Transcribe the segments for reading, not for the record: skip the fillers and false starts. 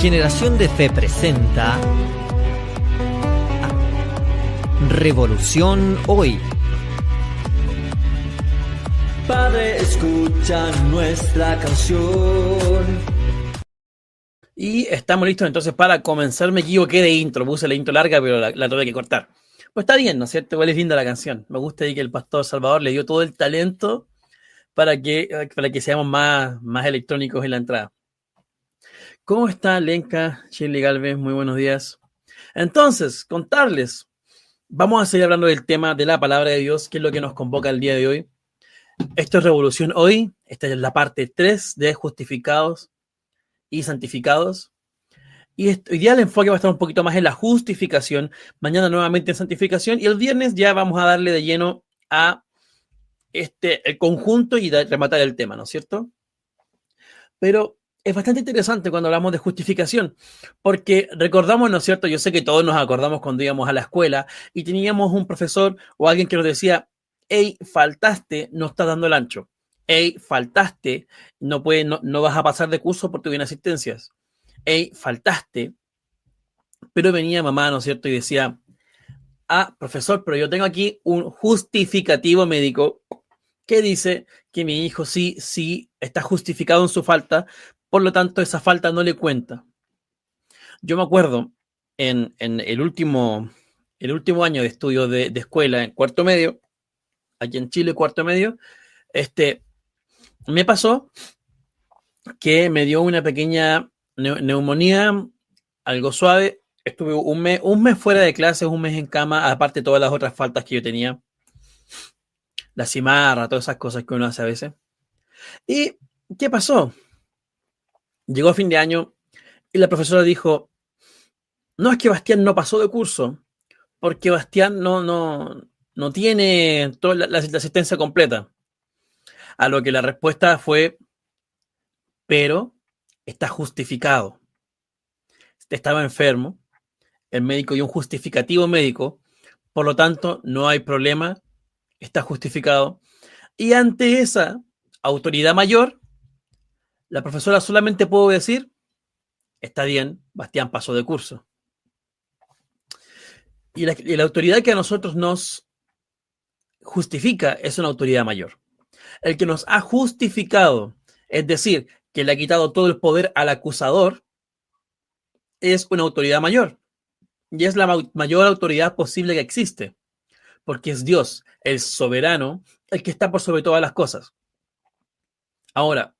Generación de Fe presenta Revolución Hoy. Padre, escucha nuestra canción. Y estamos listos entonces para comenzar. Me equivoqué de intro, puse la intro larga, pero la tuve que cortar. Pues está bien, ¿no es cierto? Igual es linda la canción. Me gusta ahí que el pastor Salvador le dio todo el talento para que seamos más electrónicos en la entrada. ¿Cómo está Lenka, Shirley Galvez? Muy buenos días. Entonces, contarles, vamos a seguir hablando del tema de la palabra de Dios, que es lo que nos convoca el día de hoy. Esto es Revolución Hoy. Esta es la parte 3 de Justificados y Santificados. Y hoy día el enfoque va a estar un poquito más en la justificación, mañana nuevamente en santificación, y el viernes ya vamos a darle de lleno a el conjunto y rematar el tema, ¿no es cierto? Pero es bastante interesante cuando hablamos de justificación, porque recordamos, ¿no es cierto? Yo sé que todos nos acordamos cuando íbamos a la escuela y teníamos un profesor o alguien que nos decía: hey, faltaste, no estás dando el ancho. Hey, faltaste, no vas a pasar de curso por tu inasistencias. Hey, faltaste. Pero venía mamá, ¿no es cierto? Y decía: ah, profesor, pero yo tengo aquí un justificativo médico que dice que mi hijo sí está justificado en su falta, por lo tanto esa falta no le cuenta. Yo me acuerdo en el último año de estudio de escuela, en cuarto medio, aquí en Chile, cuarto medio, me pasó que me dio una pequeña neumonía, algo suave. Estuve un mes fuera de clases, un mes en cama, aparte de todas las otras faltas que yo tenía. La cimarra, todas esas cosas que uno hace a veces. ¿Y qué pasó? Llegó fin de año y la profesora dijo: no, es que Bastián no pasó de curso, porque Bastián no tiene toda la asistencia completa. A lo que la respuesta fue: pero está justificado. Estaba enfermo, el médico dio un justificativo médico, por lo tanto no hay problema, está justificado. Y ante esa autoridad mayor, la profesora solamente pudo decir: está bien, Bastián pasó de curso. Y la autoridad que a nosotros nos justifica es una autoridad mayor. El que nos ha justificado, es decir, que le ha quitado todo el poder al acusador, es una autoridad mayor. Y es la mayor autoridad posible que existe, porque es Dios, el soberano, el que está por sobre todas las cosas. Ahora,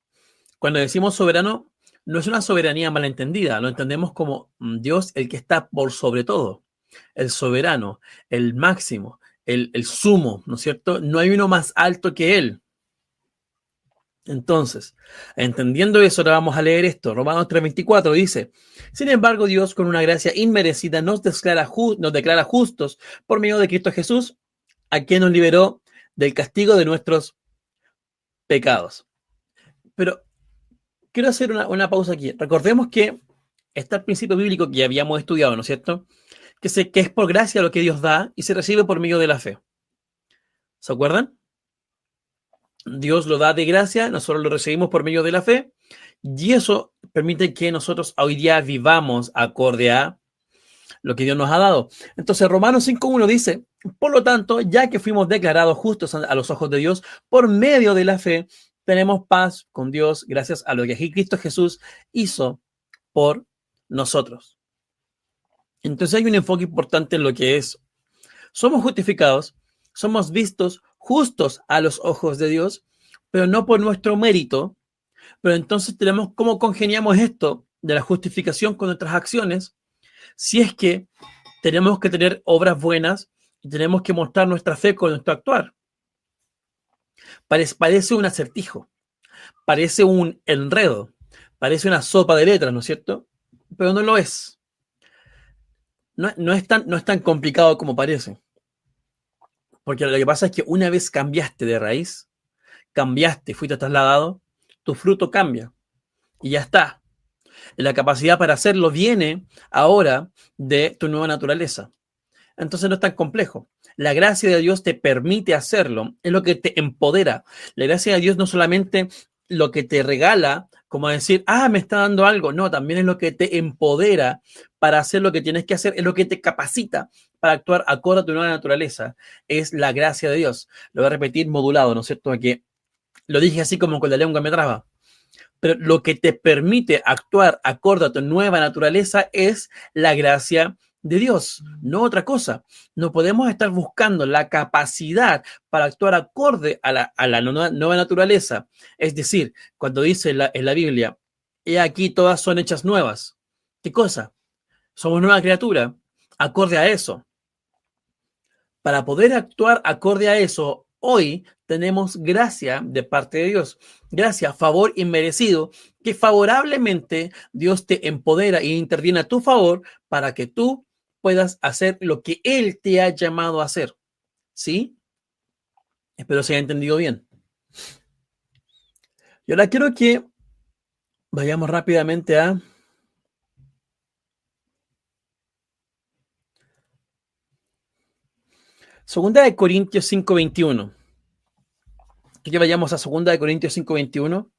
cuando decimos soberano, no es una soberanía malentendida, lo entendemos como Dios, el que está por sobre todo, el soberano, el máximo, el sumo, ¿no es cierto? No hay uno más alto que él. Entonces, entendiendo eso, ahora vamos a leer esto. Romanos 3:24 dice: sin embargo, Dios, con una gracia inmerecida, nos declara justos por medio de Cristo Jesús, a quien nos liberó del castigo de nuestros pecados. Pero quiero hacer una pausa aquí. Recordemos que está el principio bíblico que ya habíamos estudiado, ¿no es cierto? Que es por gracia lo que Dios da y se recibe por medio de la fe. ¿Se acuerdan? Dios lo da de gracia, nosotros lo recibimos por medio de la fe, y eso permite que nosotros hoy día vivamos acorde a lo que Dios nos ha dado. Entonces, Romanos 5:1 dice: por lo tanto, ya que fuimos declarados justos a los ojos de Dios por medio de la fe, tenemos paz con Dios gracias a lo que Cristo Jesús hizo por nosotros. Entonces hay un enfoque importante en lo que es: somos justificados, somos vistos justos a los ojos de Dios, pero no por nuestro mérito. Pero entonces tenemos cómo congeniamos esto de la justificación con nuestras acciones, si es que tenemos que tener obras buenas y tenemos que mostrar nuestra fe con nuestro actuar. Parece un acertijo, parece un enredo, parece una sopa de letras, ¿no es cierto? Pero no lo es. No es tan complicado como parece. Porque lo que pasa es que una vez cambiaste de raíz, fuiste trasladado, tu fruto cambia y ya está. La capacidad para hacerlo viene ahora de tu nueva naturaleza. Entonces no es tan complejo. La gracia de Dios te permite hacerlo, es lo que te empodera. La gracia de Dios no solamente lo que te regala como decir, me está dando algo. No, también es lo que te empodera para hacer lo que tienes que hacer, es lo que te capacita para actuar acorde a tu nueva naturaleza. Es la gracia de Dios. Lo voy a repetir modulado, ¿no es cierto? Que lo dije así como con la lengua me traba. Pero lo que te permite actuar acorde a tu nueva naturaleza es la gracia de Dios, no otra cosa. No podemos estar buscando la capacidad para actuar acorde a la nueva naturaleza. Es decir, cuando dice en la Biblia, he aquí todas son hechas nuevas. ¿Qué cosa? Somos nueva criatura, acorde a eso. Para poder actuar acorde a eso, hoy tenemos gracia de parte de Dios. Gracia, favor inmerecido, que favorablemente Dios te empodera e interviene a tu favor para que tú puedas hacer lo que Él te ha llamado a hacer. ¿Sí? Espero se haya entendido bien. Y ahora quiero que vayamos rápidamente a Segunda de Corintios 5:21. Que vayamos a Segunda de Corintios 5:21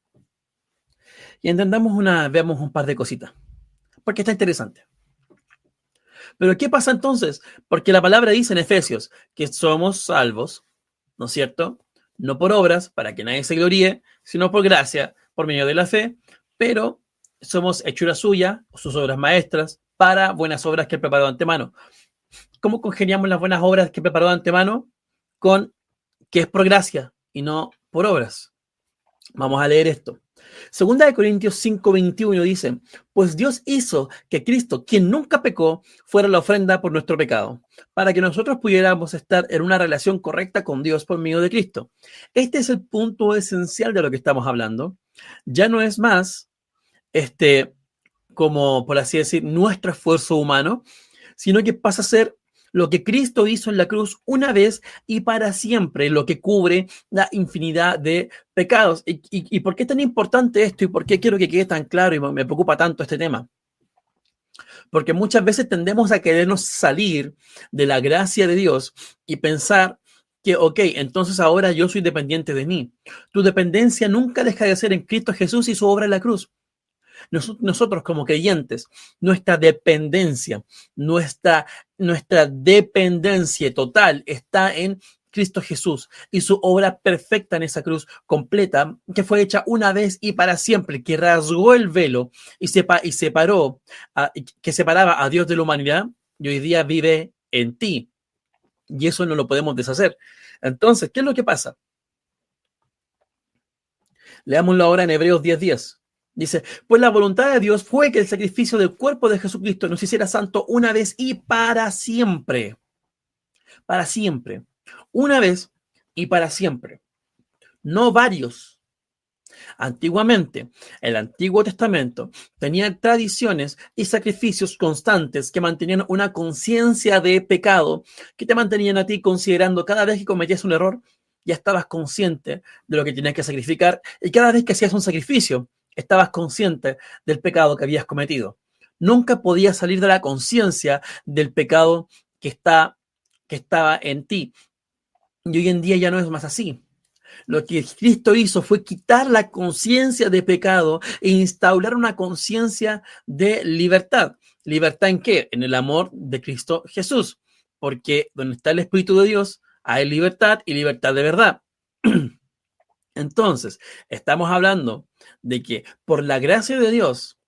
y veamos un par de cositas, porque está interesante. Pero ¿qué pasa entonces? Porque la palabra dice en Efesios que somos salvos, ¿no es cierto? No por obras, para que nadie se gloríe, sino por gracia, por medio de la fe, pero somos hechura suya, sus obras maestras, para buenas obras que Él preparó de antemano. ¿Cómo congeniamos las buenas obras que preparó de antemano? Con que es por gracia y no por obras. Vamos a leer esto. Segunda de Corintios 5:21 dice, pues Dios hizo que Cristo, quien nunca pecó, fuera la ofrenda por nuestro pecado, para que nosotros pudiéramos estar en una relación correcta con Dios por medio de Cristo. Este es el punto esencial de lo que estamos hablando. Ya no es más, como por así decir, nuestro esfuerzo humano, sino que pasa a ser lo que Cristo hizo en la cruz una vez y para siempre, lo que cubre la infinidad de pecados. ¿Y por qué es tan importante esto? ¿Y por qué quiero que quede tan claro y me preocupa tanto este tema? Porque muchas veces tendemos a querernos salir de la gracia de Dios y pensar que, ok, entonces ahora yo soy dependiente de mí. Tu dependencia nunca deja de ser en Cristo Jesús y su obra en la cruz. Nosotros como creyentes, nuestra dependencia total está en Cristo Jesús y su obra perfecta en esa cruz completa, que fue hecha una vez y para siempre, que rasgó el velo y separó, que separaba a Dios de la humanidad y hoy día vive en ti. Y eso no lo podemos deshacer. Entonces, ¿qué es lo que pasa? Leámoslo ahora en Hebreos 10:10. Dice, pues la voluntad de Dios fue que el sacrificio del cuerpo de Jesucristo nos hiciera santo una vez y para siempre. Para siempre. Una vez y para siempre. No varios. Antiguamente, el Antiguo Testamento tenía tradiciones y sacrificios constantes que mantenían una conciencia de pecado, que te mantenían a ti considerando cada vez que cometías un error, ya estabas consciente de lo que tenías que sacrificar y cada vez que hacías un sacrificio, estabas consciente del pecado que habías cometido. Nunca podías salir de la conciencia del pecado que estaba en ti. Y hoy en día ya no es más así. Lo que Cristo hizo fue quitar la conciencia de pecado e instaurar una conciencia de libertad. ¿Libertad en qué? En el amor de Cristo Jesús. Porque donde está el Espíritu de Dios, hay libertad y libertad de verdad. Entonces, estamos hablando de que por la gracia de Dios,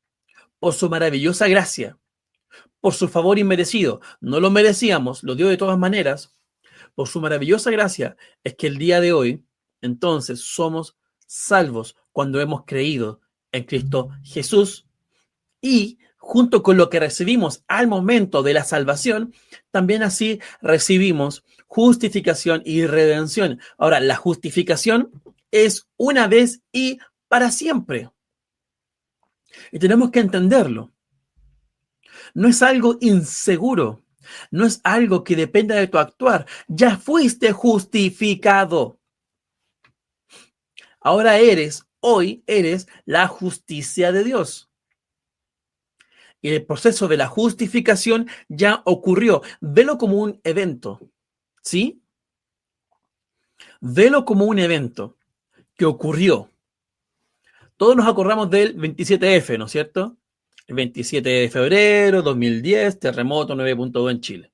por su maravillosa gracia, por su favor inmerecido, no lo merecíamos, lo dio de todas maneras, por su maravillosa gracia, es que el día de hoy, entonces, somos salvos cuando hemos creído en Cristo Jesús y junto con lo que recibimos al momento de la salvación, también así recibimos justificación y redención. Ahora, la justificación es una vez y para siempre. Y tenemos que entenderlo. No es algo inseguro. No es algo que dependa de tu actuar. Ya fuiste justificado. Ahora hoy eres la justicia de Dios. Y el proceso de la justificación ya ocurrió. Velo como un evento. ¿Sí? Velo como un evento que ocurrió. Todos nos acordamos del 27F, ¿no es cierto? El 27 de febrero 2010, terremoto 9.2 en Chile.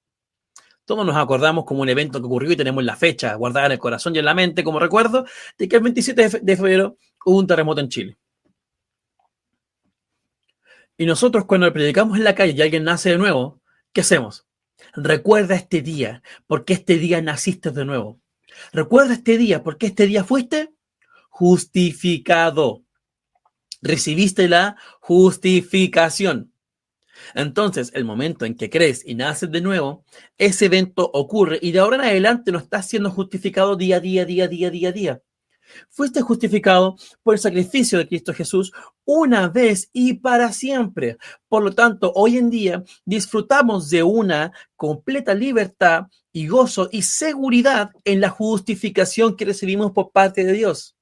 Todos nos acordamos como un evento que ocurrió y tenemos la fecha guardada en el corazón y en la mente como recuerdo de que el 27 de febrero hubo un terremoto en Chile. Y nosotros cuando le predicamos en la calle y alguien nace de nuevo, ¿qué hacemos? Recuerda este día, porque este día naciste de nuevo. Recuerda este día, porque este día fuiste justificado. Recibiste la justificación. Entonces, el momento en que crees y naces de nuevo, ese evento ocurre y de ahora en adelante no estás siendo justificado día a día. Fuiste justificado por el sacrificio de Cristo Jesús una vez y para siempre. Por lo tanto, hoy en día disfrutamos de una completa libertad y gozo y seguridad en la justificación que recibimos por parte de Dios.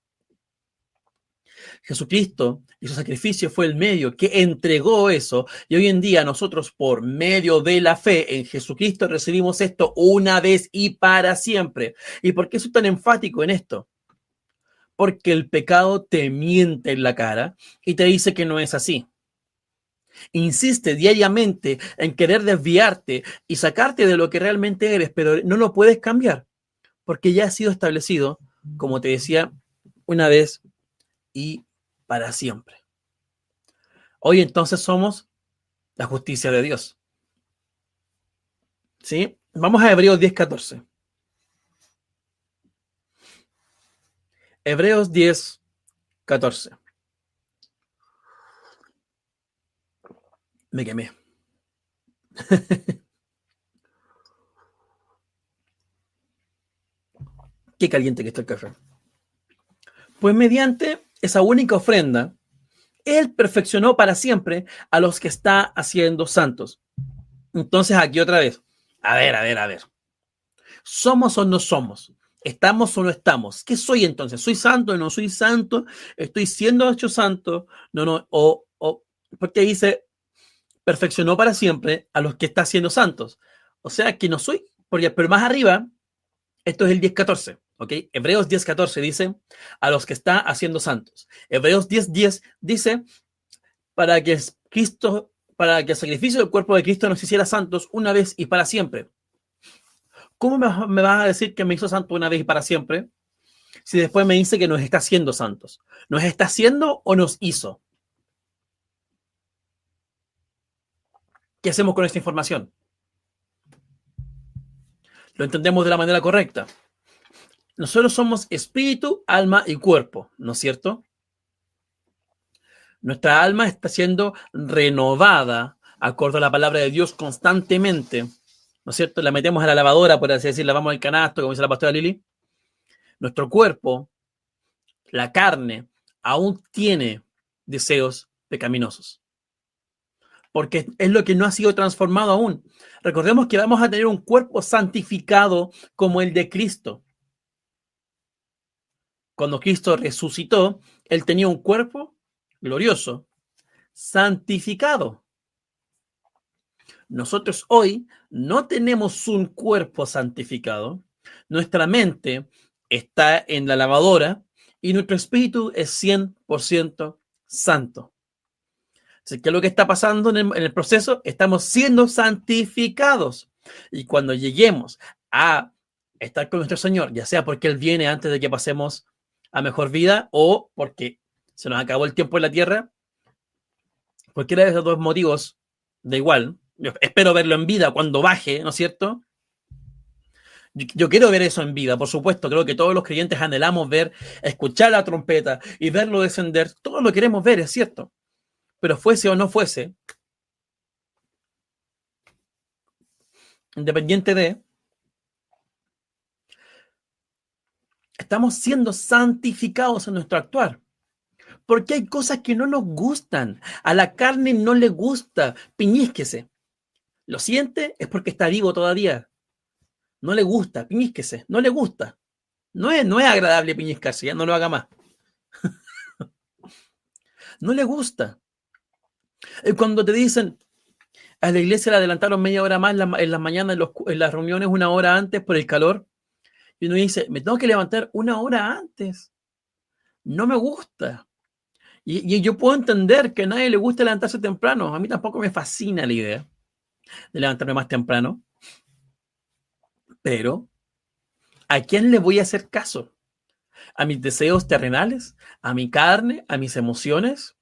Jesucristo y su sacrificio fue el medio que entregó eso y hoy en día nosotros por medio de la fe en Jesucristo recibimos esto una vez y para siempre. ¿Y por qué soy tan enfático en esto? Porque el pecado te miente en la cara y te dice que no es así. Insiste diariamente en querer desviarte y sacarte de lo que realmente eres, pero no lo puedes cambiar porque ya ha sido establecido, como te decía, una vez y para siempre. Hoy entonces somos la justicia de Dios. ¿Sí? Vamos a Hebreos 10:14. Hebreos 10:14. Me quemé. Qué caliente que está el café. Pues mediante esa única ofrenda, Él perfeccionó para siempre a los que está haciendo santos. Entonces aquí otra vez. A ver. ¿Somos o no somos? ¿Estamos o no estamos? ¿Qué soy entonces? ¿Soy santo o no soy santo? ¿Estoy siendo hecho santo? No, porque dice, perfeccionó para siempre a los que está haciendo santos. O sea que no soy, pero más arriba, esto es el 10:14, ¿ok? Hebreos 10:14 dice, a los que está haciendo santos. Hebreos 10:10 dice, para que el sacrificio del cuerpo de Cristo nos hiciera santos una vez y para siempre. ¿Cómo me vas a decir que me hizo santo una vez y para siempre? Si después me dice que nos está haciendo santos. ¿Nos está haciendo o nos hizo? ¿Qué hacemos con esta información? Lo entendemos de la manera correcta. Nosotros somos espíritu, alma y cuerpo, ¿no es cierto? Nuestra alma está siendo renovada acorde a la palabra de Dios constantemente, ¿no es cierto? La metemos a la lavadora, por así decir, lavamos el canasto, como dice la pastora Lili. Nuestro cuerpo, la carne, aún tiene deseos pecaminosos. Porque es lo que no ha sido transformado aún. Recordemos que vamos a tener un cuerpo santificado como el de Cristo. Cuando Cristo resucitó, Él tenía un cuerpo glorioso, santificado. Nosotros hoy no tenemos un cuerpo santificado. Nuestra mente está en la lavadora y nuestro espíritu es 100% santo. Así que lo que está pasando en el proceso, estamos siendo santificados. Y cuando lleguemos a estar con nuestro Señor, ya sea porque Él viene antes de que pasemos a mejor vida o porque se nos acabó el tiempo en la tierra, cualquiera de esos dos motivos, da igual. Yo espero verlo en vida cuando baje, ¿no es cierto? Yo quiero ver eso en vida, por supuesto. Creo que todos los creyentes anhelamos escuchar la trompeta y verlo descender. Todos lo queremos ver, es cierto. Pero fuese o no fuese, independiente de, estamos siendo santificados en nuestro actuar. Porque hay cosas que no nos gustan. A la carne no le gusta. Piñísquese. ¿Lo siente? Es porque está vivo todavía. No le gusta, piñísquese. No le gusta. No es agradable piñiscarse, ya no lo haga más. No le gusta. Cuando te dicen, a la iglesia le adelantaron media hora más en las mañanas, en las reuniones, una hora antes por el calor, y uno dice, me tengo que levantar una hora antes. No me gusta. Y yo puedo entender que a nadie le gusta levantarse temprano. A mí tampoco me fascina la idea de levantarme más temprano. Pero, ¿a quién le voy a hacer caso? ¿A mis deseos terrenales? ¿A mi carne? ¿A mis emociones?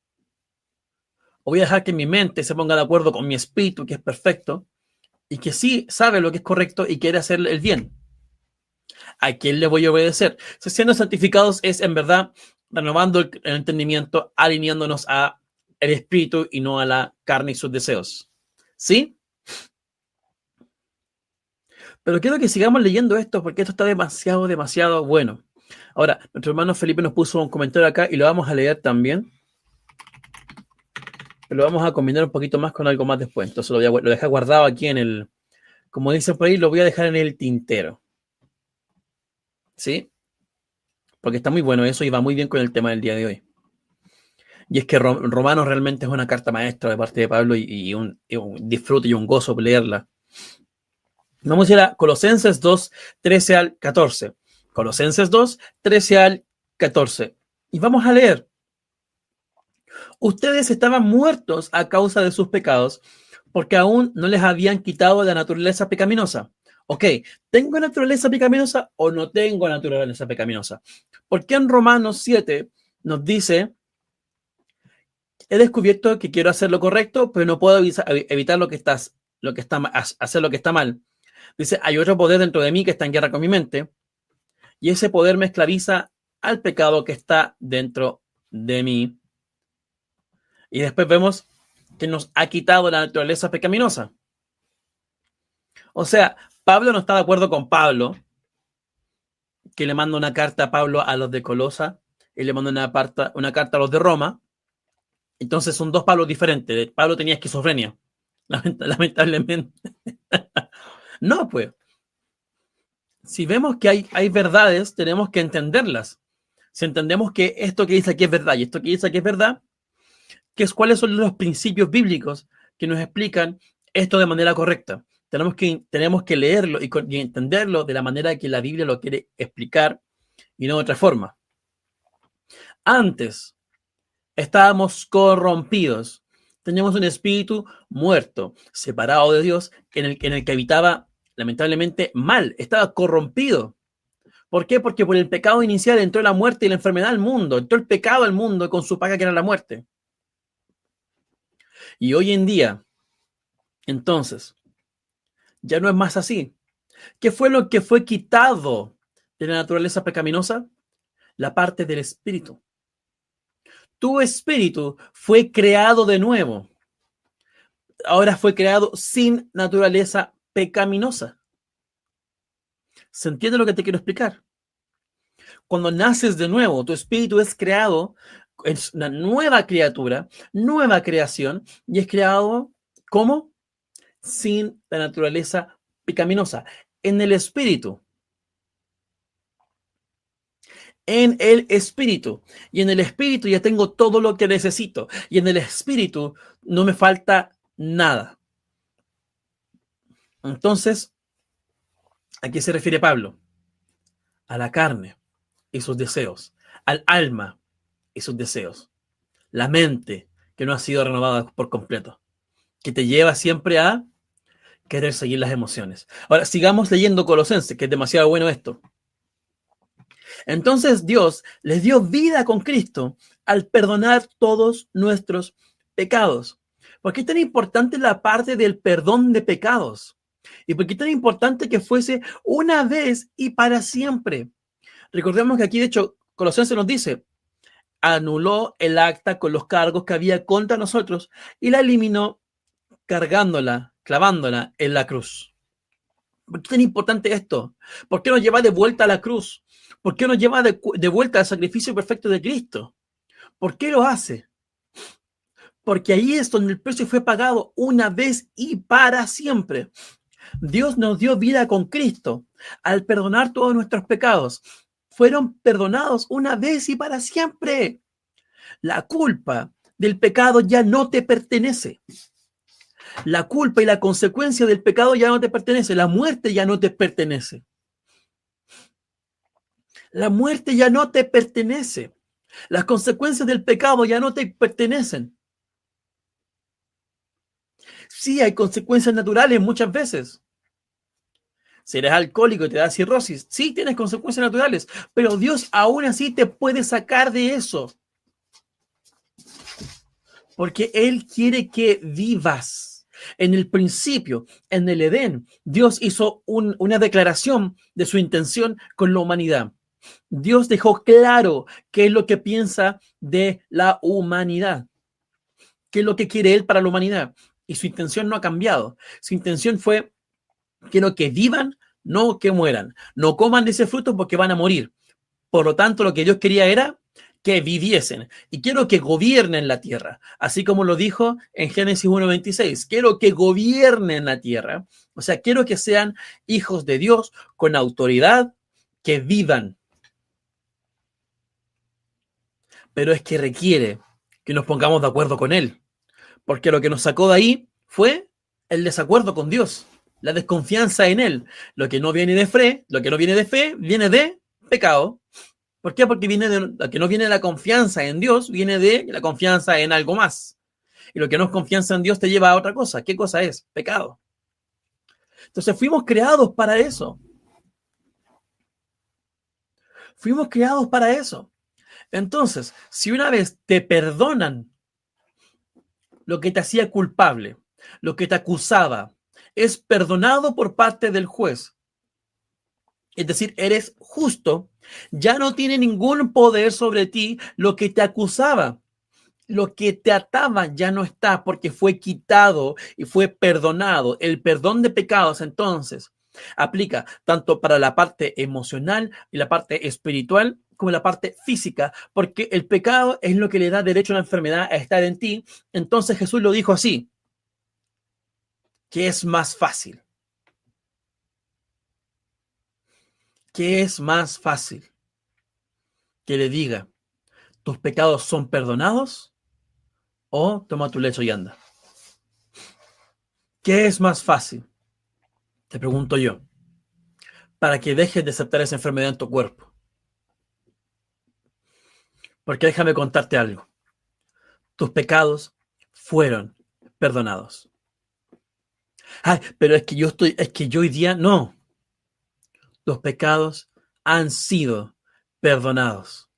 ¿O voy a dejar que mi mente se ponga de acuerdo con mi espíritu, que es perfecto, y que sí sabe lo que es correcto y quiere hacer el bien? ¿A quién le voy a obedecer? Siendo santificados es en verdad renovando el entendimiento, alineándonos a el espíritu y no a la carne y sus deseos. ¿Sí? Pero quiero que sigamos leyendo esto porque esto está demasiado bueno. Ahora, nuestro hermano Felipe nos puso un comentario acá y lo vamos a leer también. Pero lo vamos a combinar un poquito más con algo más después. Entonces lo dejé guardado aquí en el, como dicen por ahí, lo voy a dejar en el tintero. ¿Sí? Porque está muy bueno eso y va muy bien con el tema del día de hoy. Y es que Romanos realmente es una carta maestra de parte de Pablo y un disfrute y un gozo leerla. Vamos a ir a Colosenses 2, 13 al 14. Colosenses 2, 13 al 14. Y vamos a leer. Ustedes estaban muertos a causa de sus pecados porque aún no les habían quitado la naturaleza pecaminosa. Ok, ¿tengo naturaleza pecaminosa o no tengo naturaleza pecaminosa? Porque en Romanos 7 nos dice, he descubierto que quiero hacer lo correcto, pero no puedo evitar hacer lo que está mal. Dice, hay otro poder dentro de mí que está en guerra con mi mente, y ese poder me esclaviza al pecado que está dentro de mí. Y después vemos que nos ha quitado la naturaleza pecaminosa. O sea, Pablo no está de acuerdo con Pablo, que le manda una carta a Pablo a los de Colosa, y le manda una carta a los de Roma. Entonces son dos Pablos diferentes. Pablo tenía esquizofrenia, lamentablemente. No, pues. Si vemos que hay verdades, tenemos que entenderlas. Si entendemos que esto que dice aquí es verdad y esto que dice aquí es verdad, ¿cuáles son los principios bíblicos que nos explican esto de manera correcta? Tenemos que leerlo y entenderlo de la manera que la Biblia lo quiere explicar y no de otra forma. Antes estábamos corrompidos. Teníamos un espíritu muerto, separado de Dios, en el que habitaba lamentablemente mal, estaba corrompido. ¿Por qué? Porque por el pecado inicial entró la muerte y la enfermedad al mundo, entró el pecado al mundo con su paga que era la muerte. Y hoy en día, entonces, ya no es más así. ¿Qué fue lo que fue quitado de la naturaleza pecaminosa? La parte del espíritu. Tu espíritu fue creado de nuevo. Ahora fue creado sin naturaleza pecaminosa. ¿Se entiende lo que te quiero explicar? Cuando naces de nuevo, tu espíritu es creado, es una nueva criatura, nueva creación, y es creado, ¿cómo? Sin la naturaleza pecaminosa. En el espíritu. En el espíritu. Y en el espíritu ya tengo todo lo que necesito. Y en el espíritu no me falta nada. Entonces, ¿a qué se refiere Pablo? A la carne y sus deseos, al alma y sus deseos, la mente que no ha sido renovada por completo, que te lleva siempre a querer seguir las emociones. Ahora, sigamos leyendo Colosenses, que es demasiado bueno esto. Entonces Dios les dio vida con Cristo al perdonar todos nuestros pecados. ¿Por qué es tan importante la parte del perdón de pecados? ¿Y por qué es tan importante que fuese una vez y para siempre? Recordemos que aquí, de hecho, Colosenses nos dice, anuló el acta con los cargos que había contra nosotros y la eliminó cargándola, clavándola en la cruz. ¿Por qué es tan importante esto? ¿Por qué nos lleva de vuelta a la cruz? ¿Por qué nos lleva de vuelta al sacrificio perfecto de Cristo? ¿Por qué lo hace? Porque ahí es donde el precio fue pagado una vez y para siempre. Dios nos dio vida con Cristo al perdonar todos nuestros pecados. Fueron perdonados una vez y para siempre. La culpa del pecado ya no te pertenece. La culpa y la consecuencia del pecado ya no te pertenece. La muerte ya no te pertenece. La muerte ya no te pertenece. Las consecuencias del pecado ya no te pertenecen. Sí, hay consecuencias naturales muchas veces. Si eres alcohólico y te da cirrosis, sí tienes consecuencias naturales, pero Dios aún así te puede sacar de eso. Porque Él quiere que vivas. En el principio, en el Edén, Dios hizo una declaración de su intención con la humanidad. Dios dejó claro qué es lo que piensa de la humanidad, qué es lo que quiere Él para la humanidad. Y su intención no ha cambiado. Su intención fue: quiero que vivan, no que mueran. No coman de ese fruto porque van a morir. Por lo tanto, lo que Dios quería era que viviesen. Y quiero que gobiernen la tierra. Así como lo dijo en Génesis 1:26. Quiero que gobiernen la tierra. O sea, quiero que sean hijos de Dios con autoridad, que vivan. Pero es que requiere que nos pongamos de acuerdo con Él. Porque lo que nos sacó de ahí fue el desacuerdo con Dios, la desconfianza en Él. Lo que no viene de fe, viene de pecado. ¿Por qué? Porque lo que no viene de la confianza en Dios, viene de la confianza en algo más. Y lo que no es confianza en Dios te lleva a otra cosa. ¿Qué cosa es? Pecado. Entonces fuimos creados para eso. Fuimos creados para eso. Entonces, si una vez te perdonan lo que te hacía culpable, lo que te acusaba, es perdonado por parte del juez, es decir, eres justo, ya no tiene ningún poder sobre ti lo que te acusaba. Lo que te ataba ya no está, porque fue quitado y fue perdonado. El perdón de pecados, entonces, aplica tanto para la parte emocional y la parte espiritual como la parte física, porque el pecado es lo que le da derecho a la enfermedad a estar en ti. Entonces Jesús lo dijo así: ¿qué es más fácil? ¿Qué es más fácil? Que le diga: tus pecados son perdonados, o toma tu lecho y anda. ¿Qué es más fácil? Te pregunto yo, para que dejes de aceptar esa enfermedad en tu cuerpo. Porque déjame contarte algo. Tus pecados fueron perdonados. Ay, pero es que yo hoy día no. Los pecados han sido perdonados.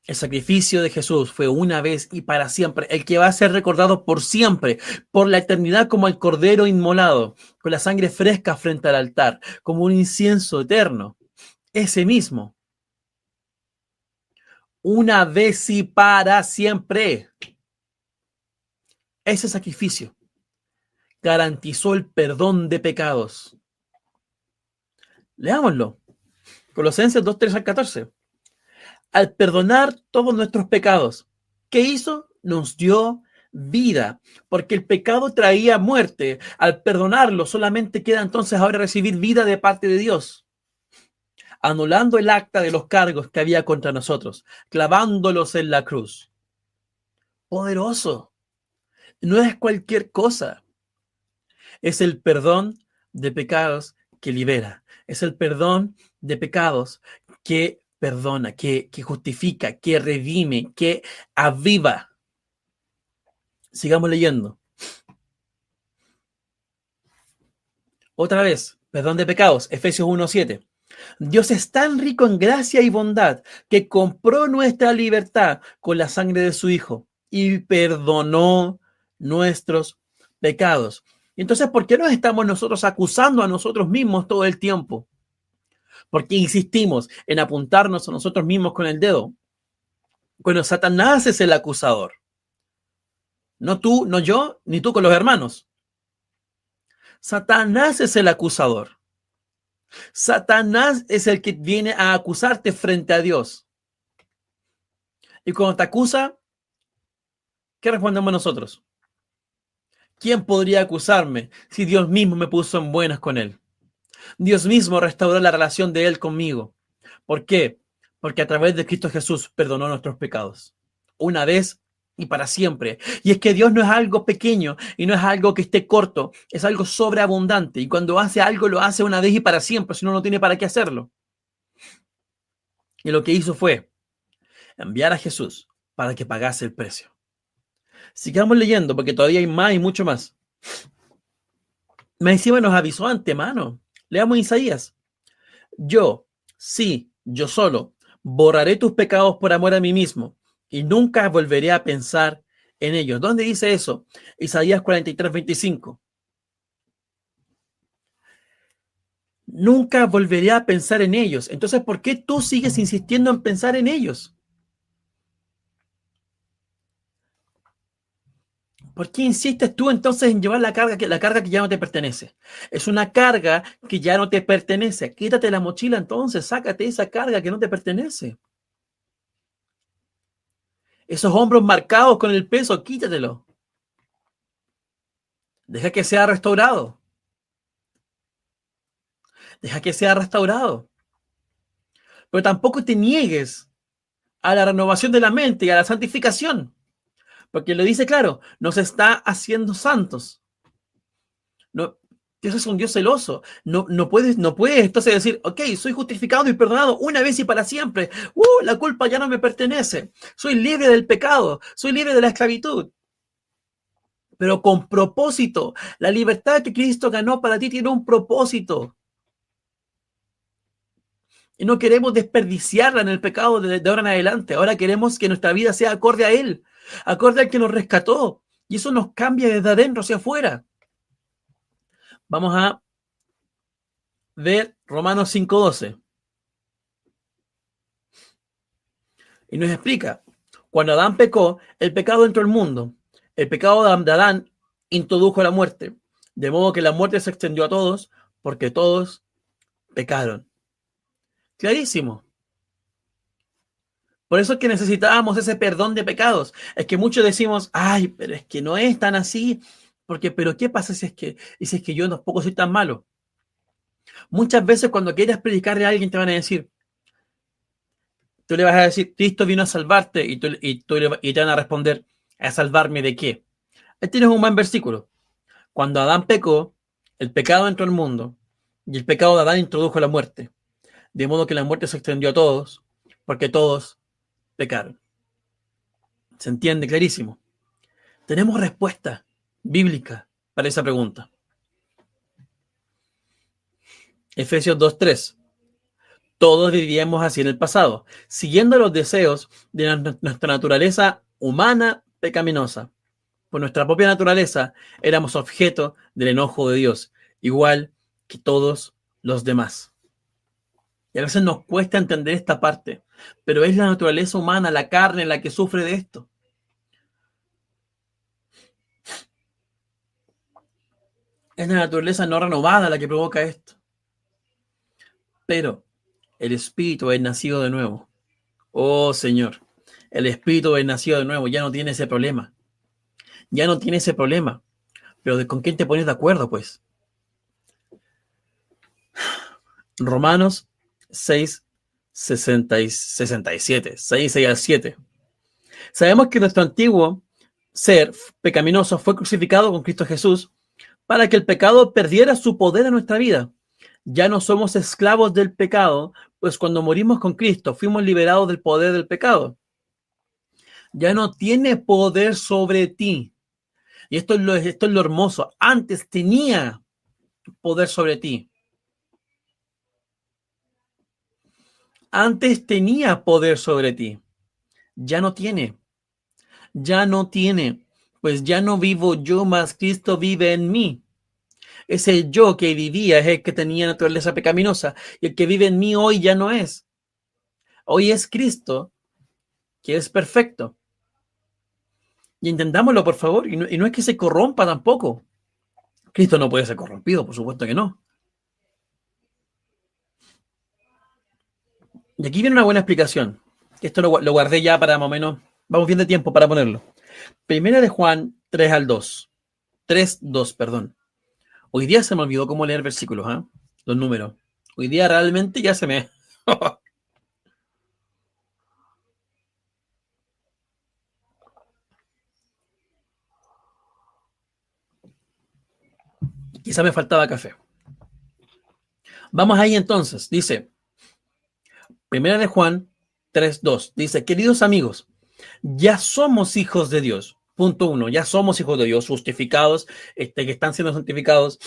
El sacrificio de Jesús fue una vez y para siempre, el que va a ser recordado por siempre, por la eternidad, como el cordero inmolado, con la sangre fresca frente al altar, como un incienso eterno. Ese mismo. Una vez y para siempre. Ese sacrificio garantizó el perdón de pecados. Leámoslo. Colosenses 2:13-14. Al perdonar todos nuestros pecados, ¿qué hizo? Nos dio vida, porque el pecado traía muerte. Al perdonarlo, solamente queda entonces ahora recibir vida de parte de Dios, anulando el acta de los cargos que había contra nosotros, clavándolos en la cruz. Poderoso. No es cualquier cosa. Es el perdón de pecados que libera. Es el perdón de pecados que perdona, que justifica, que redime, que aviva. Sigamos leyendo. Otra vez, perdón de pecados, Efesios 1:7. Dios es tan rico en gracia y bondad que compró nuestra libertad con la sangre de su Hijo y perdonó nuestros pecados. Entonces, ¿por qué nos estamos nosotros acusando a nosotros mismos todo el tiempo? ¿Por qué insistimos en apuntarnos a nosotros mismos con el dedo? Bueno, Satanás es el acusador. No tú, no yo, ni tú con los hermanos. Satanás es el acusador. Satanás es el que viene a acusarte frente a Dios. Y cuando te acusa, ¿qué respondemos nosotros? ¿Quién podría acusarme si Dios mismo me puso en buenas con él? Dios mismo restauró la relación de él conmigo. ¿Por qué? Porque a través de Cristo Jesús perdonó nuestros pecados. Una vez y para siempre. Y es que Dios no es algo pequeño y no es algo que esté corto, es algo sobreabundante. Y cuando hace algo, lo hace una vez y para siempre, si no, no tiene para qué hacerlo. Y lo que hizo fue enviar a Jesús para que pagase el precio. Sigamos leyendo porque todavía hay más y mucho más. Más encima nos avisó antemano. Leamos Isaías. Yo, sí, yo solo, borraré tus pecados por amor a mí mismo y nunca volveré a pensar en ellos. ¿Dónde dice eso? Isaías 43:25. Nunca volveré a pensar en ellos. Entonces, ¿por qué tú sigues insistiendo en pensar en ellos? ¿Por qué insistes tú entonces en llevar la carga que ya no te pertenece? Es una carga que ya no te pertenece. Quítate la mochila entonces, sácate esa carga que no te pertenece. Esos hombros marcados con el peso, quítatelo. Deja que sea restaurado. Deja que sea restaurado. Pero tampoco te niegues a la renovación de la mente y a la santificación. Porque lo dice claro, nos está haciendo santos. No, Dios es un Dios celoso. No puedes entonces decir, ok, soy justificado y perdonado una vez y para siempre. La culpa ya no me pertenece. Soy libre del pecado. Soy libre de la esclavitud. Pero con propósito. La libertad que Cristo ganó para ti tiene un propósito. Y no queremos desperdiciarla en el pecado de ahora en adelante. Ahora queremos que nuestra vida sea acorde a Él. Acorde al que nos rescató. Y eso nos cambia desde adentro hacia afuera. Vamos a ver Romanos 5:12. Y nos explica, cuando Adán pecó, el pecado entró al mundo. El pecado de Adán introdujo la muerte, de modo que la muerte se extendió a todos, porque todos pecaron. Clarísimo. Por eso es que necesitábamos ese perdón de pecados. Es que muchos decimos, ay, pero es que no es tan así, pero ¿qué pasa si es que yo tampoco soy tan malo? Muchas veces cuando quieras predicarle a alguien te van a decir, tú le vas a decir, Cristo vino a salvarte y te van a responder, ¿a salvarme de qué? Ahí tienes un buen versículo. Cuando Adán pecó, el pecado entró al mundo y el pecado de Adán introdujo la muerte. De modo que la muerte se extendió a todos, porque todos pecaron. ¿Se entiende? Clarísimo. Tenemos respuesta bíblica para esa pregunta. Efesios 2:3. Todos vivíamos así en el pasado, siguiendo los deseos de nuestra naturaleza humana pecaminosa. Por nuestra propia naturaleza éramos objeto del enojo de Dios, igual que todos los demás. Y a veces nos cuesta entender esta parte, pero es la naturaleza humana, la carne, la que sufre de esto. Es la naturaleza no renovada la que provoca esto. Pero el espíritu es nacido de nuevo. Oh Señor, el espíritu es nacido de nuevo, ya no tiene ese problema. Ya no tiene ese problema. Pero ¿con quién te pones de acuerdo, pues? Romanos 6:67. 6:7. Sabemos que nuestro antiguo ser pecaminoso fue crucificado con Cristo Jesús para que el pecado perdiera su poder en nuestra vida. Ya no somos esclavos del pecado, pues cuando morimos con Cristo fuimos liberados del poder del pecado. Ya no tiene poder sobre ti. Y esto es lo hermoso. Antes tenía poder sobre ti. Antes tenía poder sobre ti. Ya no tiene. Ya no tiene. Pues ya no vivo yo, mas Cristo vive en mí. Ese yo que vivía es el que tenía naturaleza pecaminosa. Y el que vive en mí hoy ya no es. Hoy es Cristo, que es perfecto. Y entendámoslo, por favor. Y no es que se corrompa tampoco. Cristo no puede ser corrompido, por supuesto que no. Y aquí viene una buena explicación. Esto lo guardé ya para más o menos. Vamos bien de tiempo para ponerlo. Primera de Juan 3:2. 3:2, perdón. Hoy día se me olvidó cómo leer versículos, ¿eh? Los números. Hoy día realmente ya se me... Quizá me faltaba café. Vamos ahí entonces. Dice, Primera de Juan 3:2. Dice, queridos amigos, ya somos hijos de Dios. Punto 1, ya somos hijos de Dios, justificados, que están siendo santificados,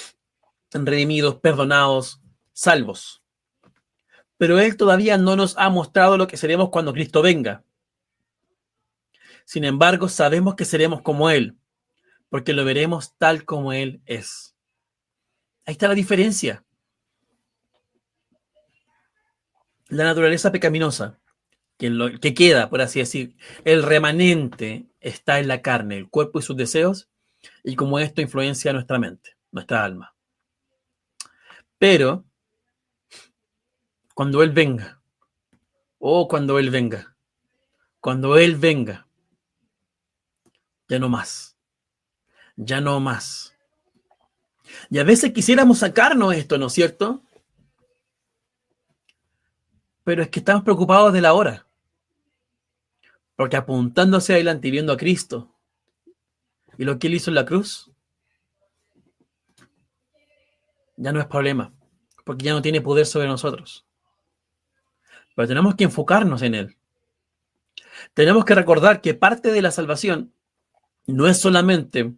redimidos, perdonados, salvos. Pero Él todavía no nos ha mostrado lo que seremos cuando Cristo venga. Sin embargo, sabemos que seremos como Él, porque lo veremos tal como Él es. Ahí está la diferencia. La naturaleza pecaminosa, que queda, por así decir, el remanente está en la carne, el cuerpo y sus deseos, y como esto influencia nuestra mente, nuestra alma. Pero, cuando Él venga, cuando Él venga, ya no más, ya no más. Y a veces quisiéramos sacarnos esto, ¿no es cierto? Pero es que estamos preocupados de la hora. Porque apuntando hacia adelante y viendo a Cristo y lo que Él hizo en la cruz, ya no es problema. Porque ya no tiene poder sobre nosotros. Pero tenemos que enfocarnos en Él. Tenemos que recordar que parte de la salvación no es solamente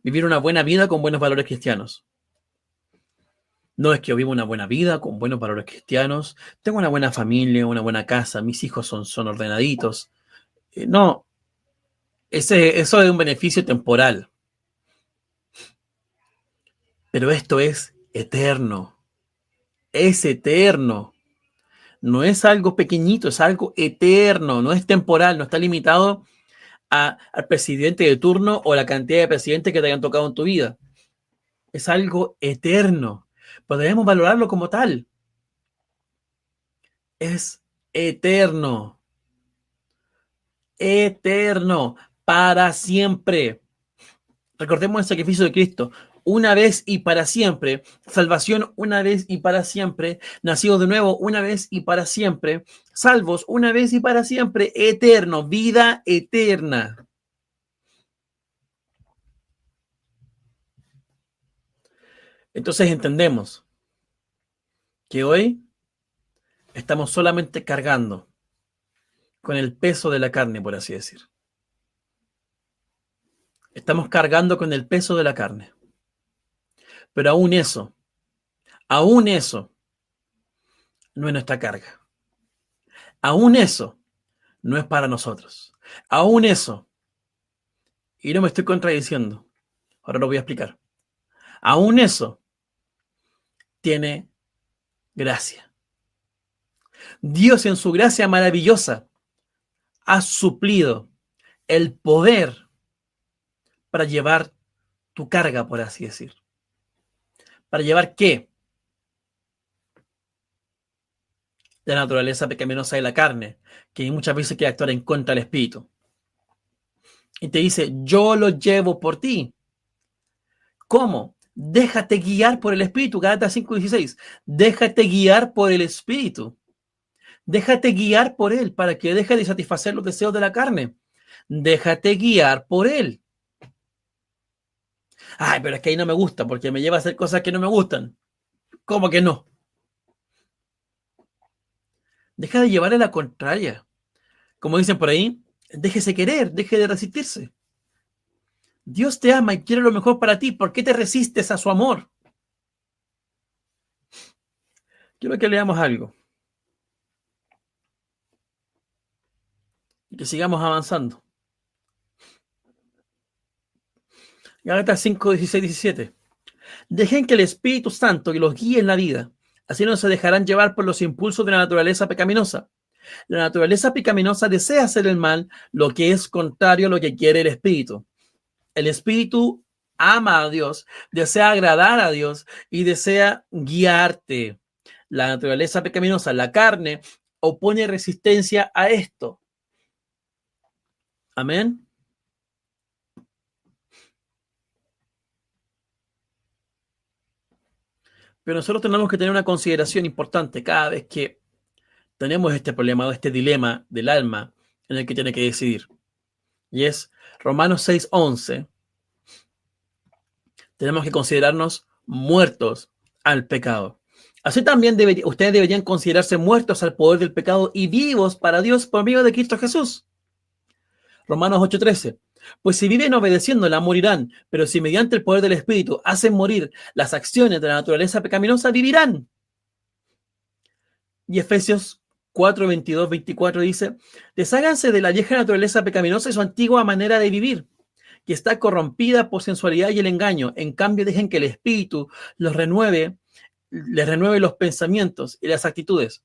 vivir una buena vida con buenos valores cristianos. No es que yo viva una buena vida con buenos valores cristianos, tengo una buena familia, una buena casa, mis hijos son ordenaditos. No, eso es un beneficio temporal. Pero esto es eterno. Es eterno. No es algo pequeñito, es algo eterno. No es temporal, no está limitado al presidente de turno o la cantidad de presidentes que te hayan tocado en tu vida. Es algo eterno. Podemos valorarlo como tal. Es eterno. Eterno. Para siempre. Recordemos el sacrificio de Cristo. Una vez y para siempre. Salvación una vez y para siempre. Nacidos de nuevo una vez y para siempre. Salvos una vez y para siempre. Eterno. Vida eterna. Entonces entendemos que hoy estamos solamente cargando con el peso de la carne, por así decir. Estamos cargando con el peso de la carne. Pero aún eso no es nuestra carga. Aún eso no es para nosotros. Aún eso, y no me estoy contradiciendo, ahora lo voy a explicar. Aún eso tiene gracia. Dios en su gracia maravillosa ha suplido el poder para llevar tu carga, por así decir. ¿Para llevar qué? La naturaleza pecaminosa de la carne, que muchas veces quiere actuar en contra del espíritu. Y te dice, yo lo llevo por ti. ¿Cómo? Déjate guiar por el espíritu. Gálatas 5:16. Déjate guiar por el espíritu. Déjate guiar por él para que deje de satisfacer los deseos de la carne. Déjate guiar por él. Ay, pero es que ahí no me gusta porque me lleva a hacer cosas que no me gustan. ¿Cómo que no? Deja de llevarle la contraria. Como dicen por ahí, déjese querer, deje de resistirse. Dios te ama y quiere lo mejor para ti. ¿Por qué te resistes a su amor? Quiero que leamos algo. Y que sigamos avanzando. Gálatas 5:16-17. Dejen que el Espíritu Santo que los guíe en la vida. Así no se dejarán llevar por los impulsos de la naturaleza pecaminosa. La naturaleza pecaminosa desea hacer el mal, lo que es contrario a lo que quiere el Espíritu. El Espíritu ama a Dios, desea agradar a Dios y desea guiarte. La naturaleza pecaminosa, la carne, opone resistencia a esto. Amén. Pero nosotros tenemos que tener una consideración importante cada vez que tenemos este problema o este dilema del alma en el que tiene que decidir. Y es Romanos 6:11. Tenemos que considerarnos muertos al pecado. Así también ustedes deberían considerarse muertos al poder del pecado y vivos para Dios por medio de Cristo Jesús. Romanos 8:13. Pues si viven obedeciéndola, morirán, pero si mediante el poder del Espíritu hacen morir las acciones de la naturaleza pecaminosa, vivirán. Y Efesios 4:22-24 dice, desháganse de la vieja naturaleza pecaminosa y su antigua manera de vivir, que está corrompida por sensualidad y el engaño. En cambio, dejen que el Espíritu les renueve los pensamientos y las actitudes.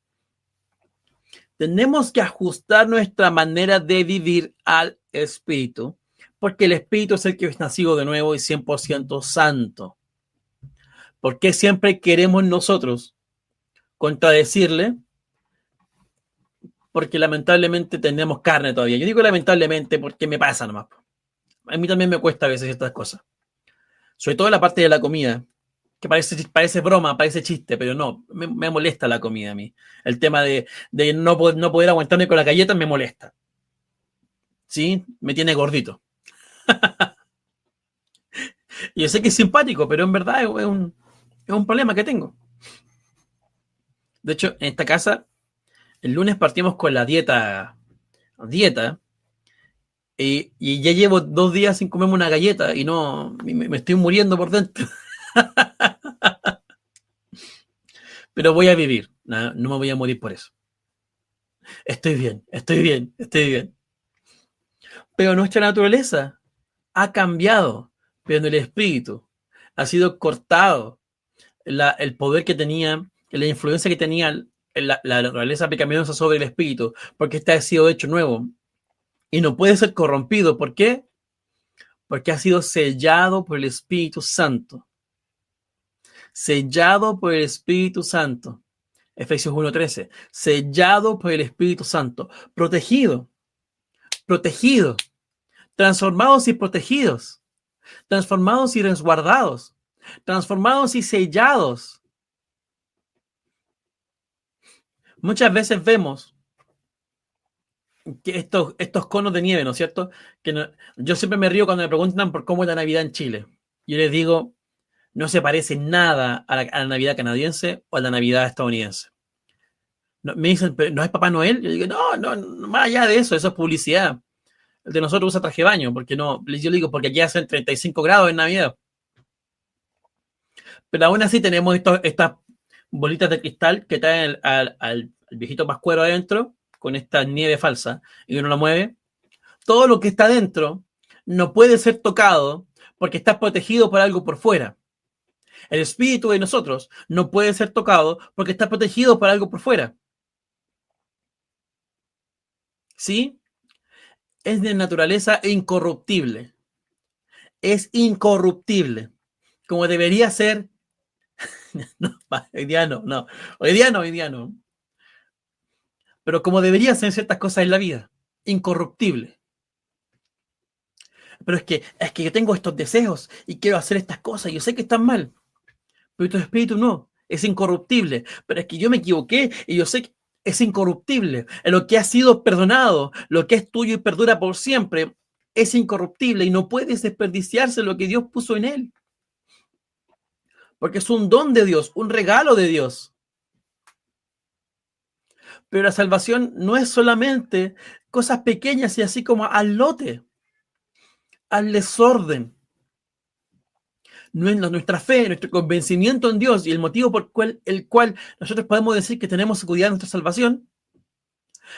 Tenemos que ajustar nuestra manera de vivir al Espíritu, porque el Espíritu es el que es nacido de nuevo y 100% santo. ¿Por qué siempre queremos nosotros contradecirle? Porque lamentablemente tenemos carne todavía. Yo digo lamentablemente porque me pasa nomás. A mí también me cuesta a veces ciertas cosas. Sobre todo la parte de la comida, que parece broma, parece chiste, pero no, me molesta la comida a mí. El tema de no poder aguantarme con la galleta me molesta. ¿Sí? Me tiene gordito. Y yo sé que es simpático, pero en verdad es un problema que tengo. De hecho, en esta casa, el lunes partimos con la dieta, y ya llevo 2 días sin comerme una galleta y no, me estoy muriendo por dentro. Pero voy a vivir, no me voy a morir por eso. Estoy bien. Pero nuestra naturaleza ha cambiado, pero en el espíritu ha sido cortado el poder que tenía, la influencia que tenía la naturaleza pecaminosa sobre el espíritu, porque este ha sido hecho nuevo y no puede ser corrompido. ¿Por qué? Porque ha sido sellado por el Espíritu Santo. Sellado por el Espíritu Santo. Efesios 1:13. Sellado por el Espíritu Santo. Protegido. Transformados y protegidos. Transformados y resguardados. Transformados y sellados. Muchas veces vemos que estos conos de nieve, ¿no es cierto? Yo siempre me río cuando me preguntan por cómo es la Navidad en Chile. Yo les digo, no se parece nada a la Navidad canadiense o a la Navidad estadounidense. No, me dicen, ¿pero no es Papá Noel? Yo digo, no, más allá de eso es publicidad. El de nosotros usa traje de baño, porque no, yo digo, porque aquí hacen 35 grados en Navidad. Pero aún así tenemos estas bolitas de cristal que traen al viejito pascuero adentro, con esta nieve falsa, y uno la mueve. Todo lo que está dentro no puede ser tocado porque está protegido por algo por fuera. El espíritu de nosotros no puede ser tocado porque está protegido por algo por fuera. ¿Sí? Es de naturaleza incorruptible. Es incorruptible. Como debería ser. No, hoy día no. Hoy día no. Pero como debería ser ciertas cosas en la vida. Incorruptible. Pero es que yo tengo estos deseos y quiero hacer estas cosas. Yo sé que están mal. Pero tu espíritu no. Es incorruptible. Pero es que yo me equivoqué y yo sé que es incorruptible. Lo que ha sido perdonado, lo que es tuyo y perdura por siempre, es incorruptible y no puedes desperdiciarse lo que Dios puso en él. Porque es un don de Dios, un regalo de Dios. Pero la salvación no es solamente cosas pequeñas y así como al lote, al desorden. Nuestra fe, nuestro convencimiento en Dios y el motivo por el cual nosotros podemos decir que tenemos seguridad en nuestra salvación,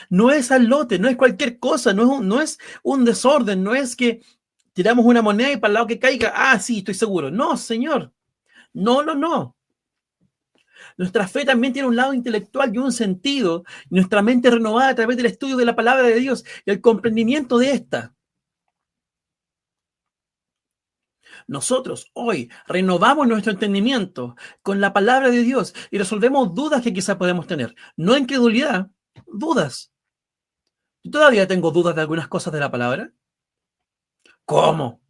no es al lote, no es cualquier cosa, no es un desorden, no es que tiramos una moneda y para el lado que caiga, sí, estoy seguro. No, Señor. No. Nuestra fe también tiene un lado intelectual y un sentido. Nuestra mente renovada a través del estudio de la palabra de Dios y el comprendimiento de esta. Nosotros hoy renovamos nuestro entendimiento con la palabra de Dios y resolvemos dudas que quizás podemos tener. No incredulidad, dudas. Yo todavía tengo dudas de algunas cosas de la palabra. ¿Cómo?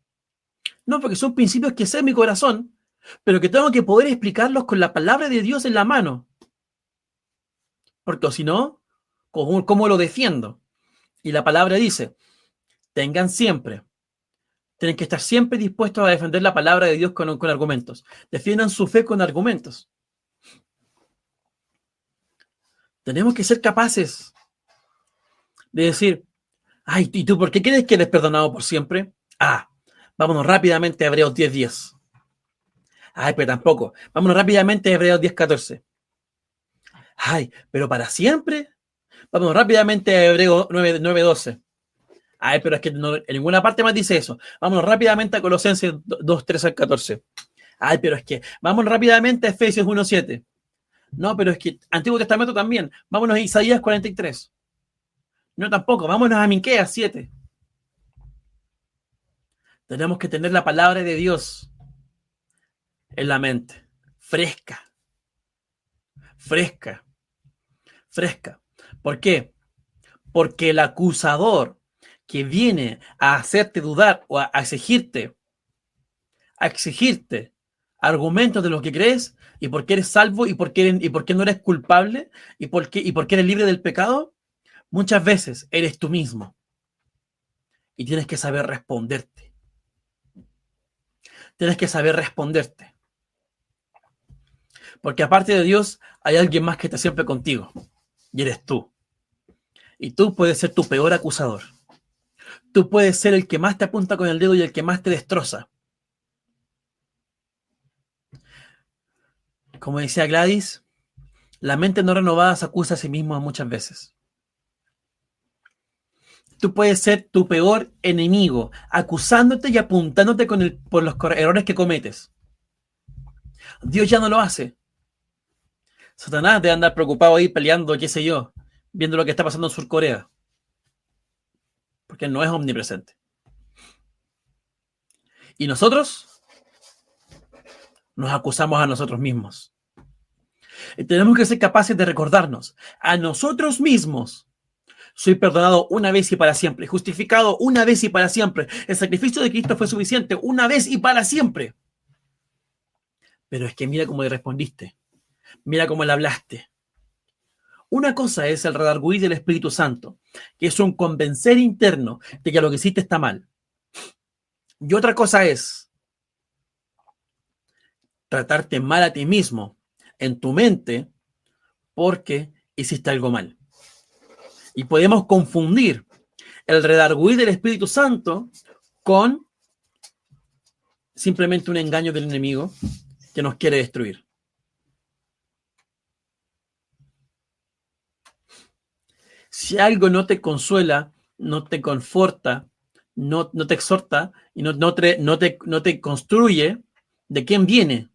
No, porque son principios que sé en mi corazón, pero que tengo que poder explicarlos con la palabra de Dios en la mano. Porque si no, ¿cómo lo defiendo? Y la palabra dice, tienen que estar siempre dispuestos a defender la palabra de Dios con argumentos. Defiendan su fe con argumentos. Tenemos que ser capaces de decir, ay, ¿y tú por qué crees que eres perdonado por siempre? Vámonos rápidamente a Hebreos 10:10. Ay, pero tampoco. Vámonos rápidamente a Hebreos 10:14. Ay, pero para siempre. Vámonos rápidamente a Hebreos 9:12. Ay, pero es que no, en ninguna parte más dice eso. Vámonos rápidamente a Colosenses 2:13-14. Ay, pero es que vámonos rápidamente a Efesios 1:7. No, pero es que Antiguo Testamento también. Vámonos a Isaías 43. No, tampoco. Vámonos a Miqueas 7. Tenemos que tener la palabra de Dios en la mente. Fresca. Fresca. Fresca. ¿Por qué? Porque el acusador que viene a hacerte dudar o a exigirte argumentos de lo que crees y por qué eres salvo y por qué no eres culpable y por qué eres libre del pecado, muchas veces eres tú mismo y tienes que saber responderte. Tienes que saber responderte. Porque aparte de Dios hay alguien más que está siempre contigo y eres tú. Y tú puedes ser tu peor acusador. Tú puedes ser el que más te apunta con el dedo y el que más te destroza. Como decía Gladys, la mente no renovada se acusa a sí misma muchas veces. Tú puedes ser tu peor enemigo, acusándote y apuntándote por los errores que cometes. Dios ya no lo hace. Satanás debe andar preocupado ahí peleando, qué sé yo, viendo lo que está pasando en Sur Corea. Porque no es omnipresente. Y nosotros nos acusamos a nosotros mismos. Y tenemos que ser capaces de recordarnos a nosotros mismos. Soy perdonado una vez y para siempre, justificado una vez y para siempre. El sacrificio de Cristo fue suficiente una vez y para siempre. Pero es que mira cómo le respondiste. Mira cómo le hablaste. Una cosa es el redarguir del Espíritu Santo, que es un convencer interno de que lo que hiciste está mal. Y otra cosa es tratarte mal a ti mismo en tu mente porque hiciste algo mal. Y podemos confundir el redarguir del Espíritu Santo con simplemente un engaño del enemigo que nos quiere destruir. Si algo no te consuela, no te conforta, no te exhorta y no te construye, ¿de quién viene?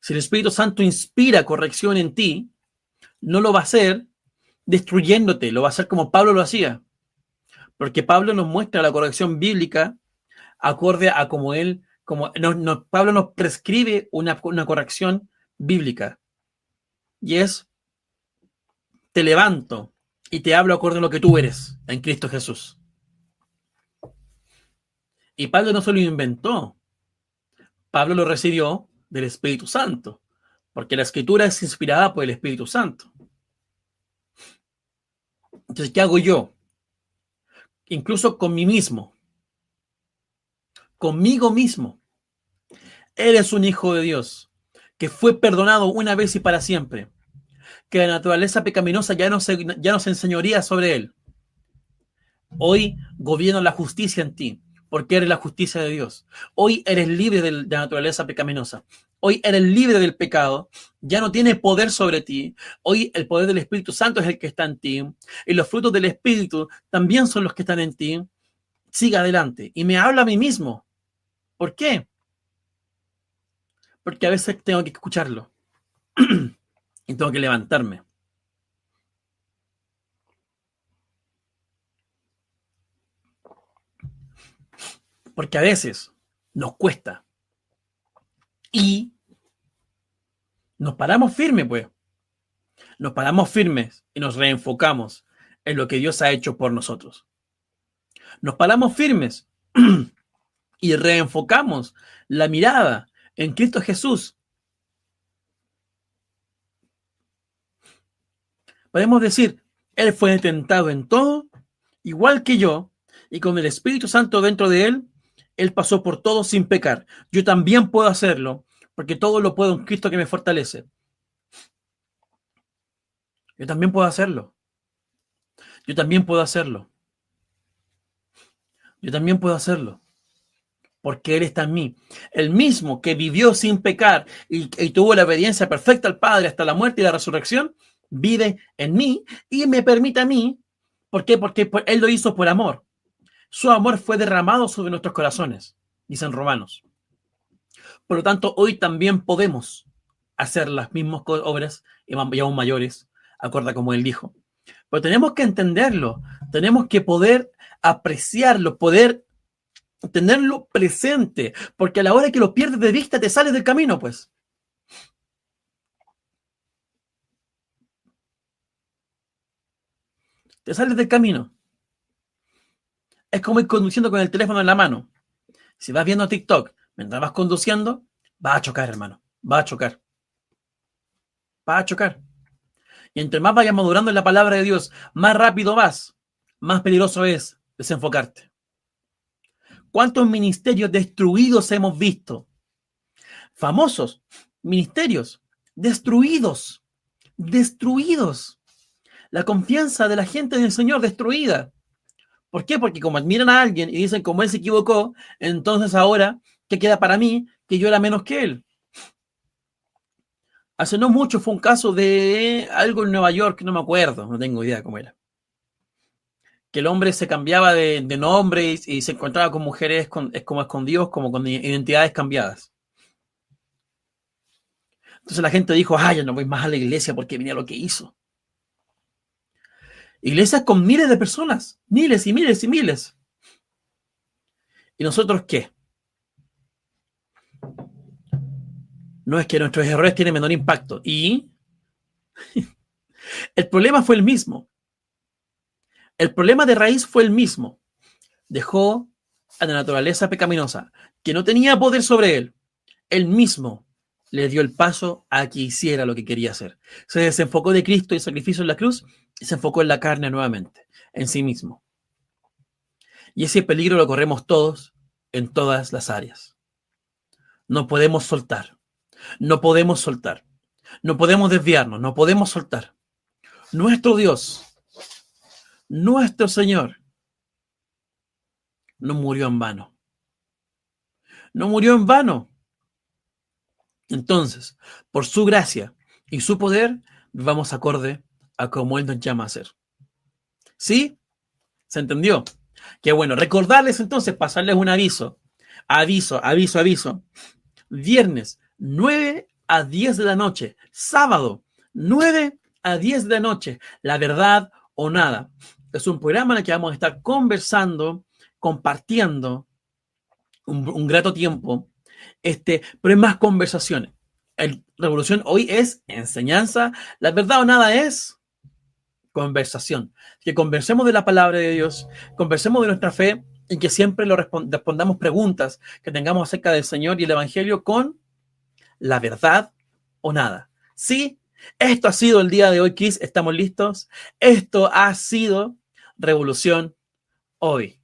Si el Espíritu Santo inspira corrección en ti, no lo va a hacer destruyéndote, lo va a hacer como Pablo lo hacía. Porque Pablo nos muestra la corrección bíblica acorde a como él, Pablo nos prescribe una corrección bíblica. Y es, te levanto y te hablo acorde a lo que tú eres en Cristo Jesús. Y Pablo no se lo inventó. Pablo lo recibió del Espíritu Santo, porque la Escritura es inspirada por el Espíritu Santo. Entonces, ¿qué hago yo? Incluso con mí mismo. Conmigo mismo. Eres un hijo de Dios, que fue perdonado una vez y para siempre. Que la naturaleza pecaminosa ya no se enseñoría sobre él. Hoy gobierna la justicia en ti, porque eres la justicia de Dios. Hoy eres libre de la naturaleza pecaminosa. Hoy eres libre del pecado. Ya no tiene poder sobre ti. Hoy el poder del Espíritu Santo es el que está en ti. Y los frutos del Espíritu también son los que están en ti. Siga adelante. Y me habla a mí mismo. ¿Por qué? Porque a veces tengo que escucharlo. Y tengo que levantarme. Porque a veces nos cuesta. Y nos paramos firmes, pues. Nos paramos firmes y nos reenfocamos en lo que Dios ha hecho por nosotros. Nos paramos firmes y reenfocamos la mirada en Cristo Jesús. Podemos decir, Él fue tentado en todo, igual que yo, y con el Espíritu Santo dentro de Él, Él pasó por todo sin pecar. Yo también puedo hacerlo, porque todo lo puedo en Cristo que me fortalece. Yo también puedo hacerlo. Yo también puedo hacerlo. Yo también puedo hacerlo. Porque Él está en mí. El mismo que vivió sin pecar y tuvo la obediencia perfecta al Padre hasta la muerte y la resurrección, vive en mí y me permite a mí. ¿Por qué? Porque Él lo hizo por amor. Su amor fue derramado sobre nuestros corazones, dicen Romanos. Por lo tanto, hoy también podemos hacer las mismas obras y aún mayores, acorde como Él dijo. Pero tenemos que entenderlo, tenemos que poder apreciarlo, poder tenerlo presente, porque a la hora que lo pierdes de vista te sales del camino, pues. Te sales del camino. Es como ir conduciendo con el teléfono en la mano. Si vas viendo TikTok mientras vas conduciendo, vas a chocar, hermano. Vas a chocar. Vas a chocar. Y entre más vayas madurando en la palabra de Dios, más rápido vas, más peligroso es desenfocarte. ¿Cuántos ministerios destruidos hemos visto? Famosos ministerios destruidos. Destruidos. La confianza de la gente en el Señor destruida. ¿Por qué? Porque como admiran a alguien y dicen como él se equivocó, entonces ahora, ¿qué queda para mí? Que yo era menos que él. Hace no mucho fue un caso de algo en Nueva York, no me acuerdo, no tengo idea cómo era. Que el hombre se cambiaba de nombre y se encontraba con mujeres como escondidos, como con identidades cambiadas. Entonces la gente dijo, ya no voy más a la iglesia porque mira lo que hizo. Iglesias con miles de personas, miles y miles y miles. ¿Y nosotros qué? No, es que nuestros errores tienen menor impacto. Y el problema fue el mismo. El problema de raíz fue el mismo. Dejó a la naturaleza pecaminosa, que no tenía poder sobre él. Él mismo le dio el paso a que hiciera lo que quería hacer. Se desenfocó de Cristo y el sacrificio en la cruz y se enfocó en la carne nuevamente, en sí mismo. Y ese peligro lo corremos todos en todas las áreas. No podemos soltar. No podemos soltar. No podemos desviarnos. No podemos soltar. Nuestro Dios, nuestro Señor, no murió en vano. No murió en vano. Entonces, por su gracia y su poder, vamos acorde a como Él nos llama a hacer. ¿Sí? ¿Se entendió? Qué bueno. Recordarles entonces, pasarles un aviso. Aviso. Viernes, 9 a 10 de la noche. Sábado, 9 a 10 de la noche. La verdad o nada. Es un programa en el que vamos a estar conversando, compartiendo un grato tiempo. Pero es más conversaciones. Revolución hoy es enseñanza. La verdad o nada es conversación. Que conversemos de la palabra de Dios, conversemos de nuestra fe y que siempre respondamos preguntas que tengamos acerca del Señor y el Evangelio con la verdad o nada. Sí, esto ha sido el día de hoy, Kiss. ¿Estamos listos? Esto ha sido Revolución hoy.